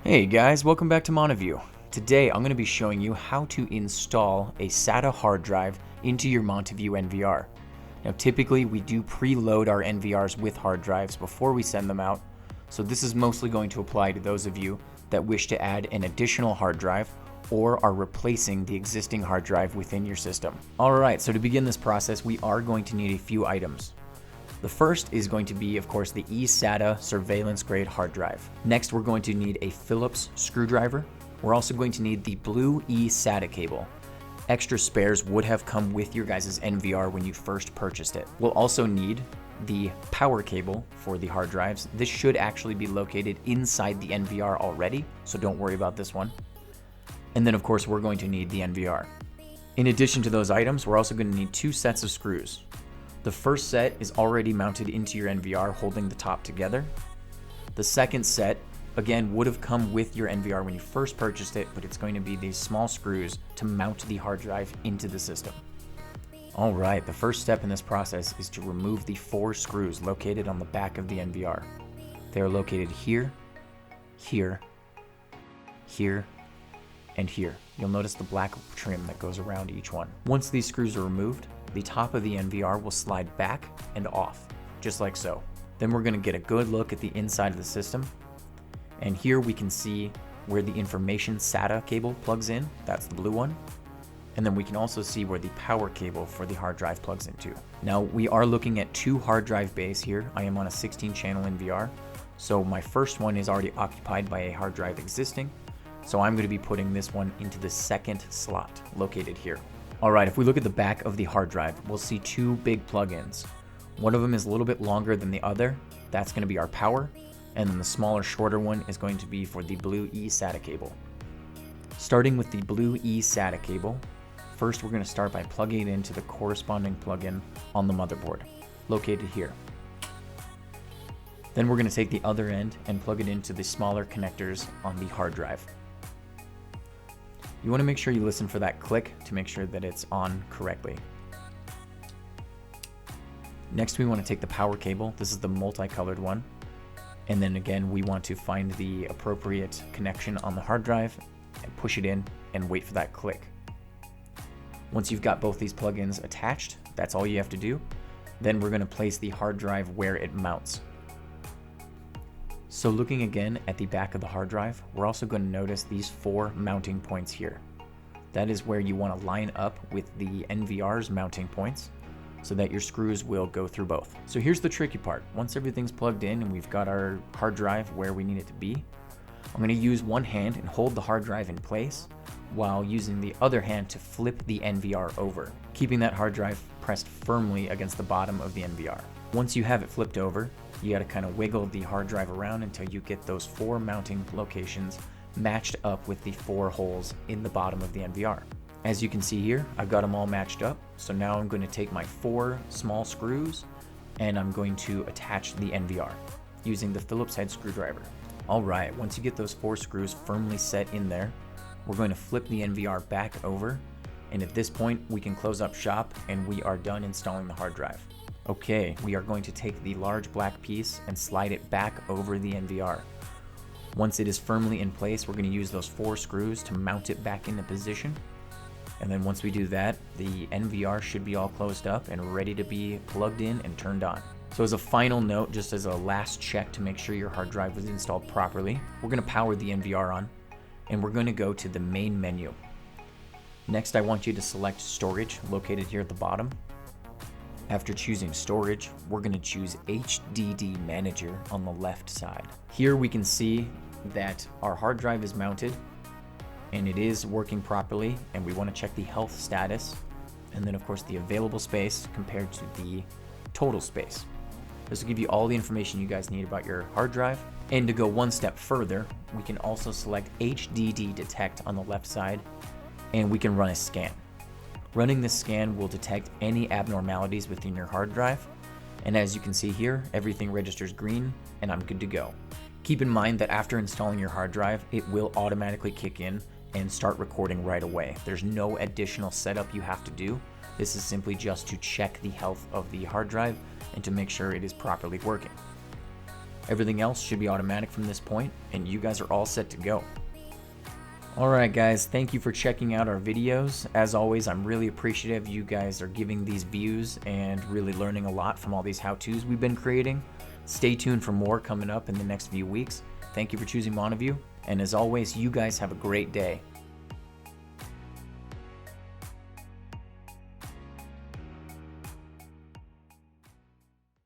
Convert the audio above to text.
Hey guys, welcome back to Montavue. Today I'm going to be showing you how to install a SATA hard drive into your Montavue NVR. Now typically we do preload our NVRs with hard drives before we send them out, so this is mostly going to apply to those of you that wish to add an additional hard drive or are replacing the existing hard drive within your system. Alright, so to begin this process we are going to need a few items. The first is going to be, of course, the eSATA surveillance grade hard drive. Next, we're going to need a Phillips screwdriver. We're also going to need the blue eSATA cable. Extra spares would have come with your guys' NVR when you first purchased it. We'll also need the power cable for the hard drives. This should actually be located inside the NVR already, so don't worry about this one. And then, of course, we're going to need the NVR. In addition to those items, we're also going to need 2 sets of screws. The first set is already mounted into your NVR, holding the top together. The second set, again, would have come with your NVR when you first purchased it, but it's going to be these small screws to mount the hard drive into the system. All right, the first step in this process is to remove the 4 screws located on the back of the NVR. They are located here, here, here, and here. You'll notice the black trim that goes around each one. Once these screws are removed, the top of the NVR will slide back and off, just like so. Then we're going to get a good look at the inside of the system. And here we can see where the information SATA cable plugs in. That's the blue one. And then we can also see where the power cable for the hard drive plugs into. Now we are looking at 2 hard drive bays here. I am on a 16-channel NVR. So my first one is already occupied by a hard drive existing. So I'm going to be putting this one into the second slot located here. Alright, if we look at the back of the hard drive, we'll see 2 big plugins. One of them is a little bit longer than the other. That's going to be our power. And then the smaller, shorter one is going to be for the blue eSATA cable. Starting with the blue eSATA cable, first we're going to start by plugging it into the corresponding plug-in on the motherboard, located here. Then we're going to take the other end and plug it into the smaller connectors on the hard drive. You want to make sure you listen for that click to make sure that it's on correctly. Next, we want to take the power cable. This is the multicolored one. And then again, we want to find the appropriate connection on the hard drive and push it in and wait for that click. Once you've got both these plugins attached, that's all you have to do. Then we're going to place the hard drive where it mounts. So looking again at the back of the hard drive, we're also going to notice these 4 mounting points here. That is where you want to line up with the NVR's mounting points so that your screws will go through both. So here's the tricky part. Once everything's plugged in and we've got our hard drive where we need it to be, I'm going to use one hand and hold the hard drive in place while using the other hand to flip the NVR over, keeping that hard drive pressed firmly against the bottom of the NVR. Once you have it flipped over, you got to kind of wiggle the hard drive around until you get those 4 mounting locations matched up with the 4 holes in the bottom of the NVR. As you can see here, I've got them all matched up. So now I'm going to take my 4 small screws and I'm going to attach the NVR using the Phillips head screwdriver. All right, once you get those 4 screws firmly set in there, we're going to flip the NVR back over. And at this point, we can close up shop and we are done installing the hard drive. Okay, we are going to take the large black piece and slide it back over the NVR. Once it is firmly in place, we're going to use those 4 screws to mount it back into position. And then once we do that, the NVR should be all closed up and ready to be plugged in and turned on. So as a final note, just as a last check to make sure your hard drive was installed properly, we're going to power the NVR on and we're going to go to the main menu. Next, I want you to select storage located here at the bottom. After choosing storage, we're going to choose HDD Manager on the left side. Here we can see that our hard drive is mounted and it is working properly, and we want to check the health status and then of course the available space compared to the total space. This will give you all the information you guys need about your hard drive. And to go one step further, we can also select HDD Detect on the left side and we can run a scan. Running this scan will detect any abnormalities within your hard drive, and as you can see here, everything registers green and I'm good to go. Keep in mind that after installing your hard drive, it will automatically kick in and start recording right away. There's no additional setup you have to do. This is simply just to check the health of the hard drive and to make sure it is properly working. Everything else should be automatic from this point, and you guys are all set to go. Alright guys, thank you for checking out our videos. As always, I'm really appreciative you guys are giving these views and really learning a lot from all these how-tos we've been creating. Stay tuned for more coming up in the next few weeks. Thank you for choosing Montavue, and as always, you guys have a great day.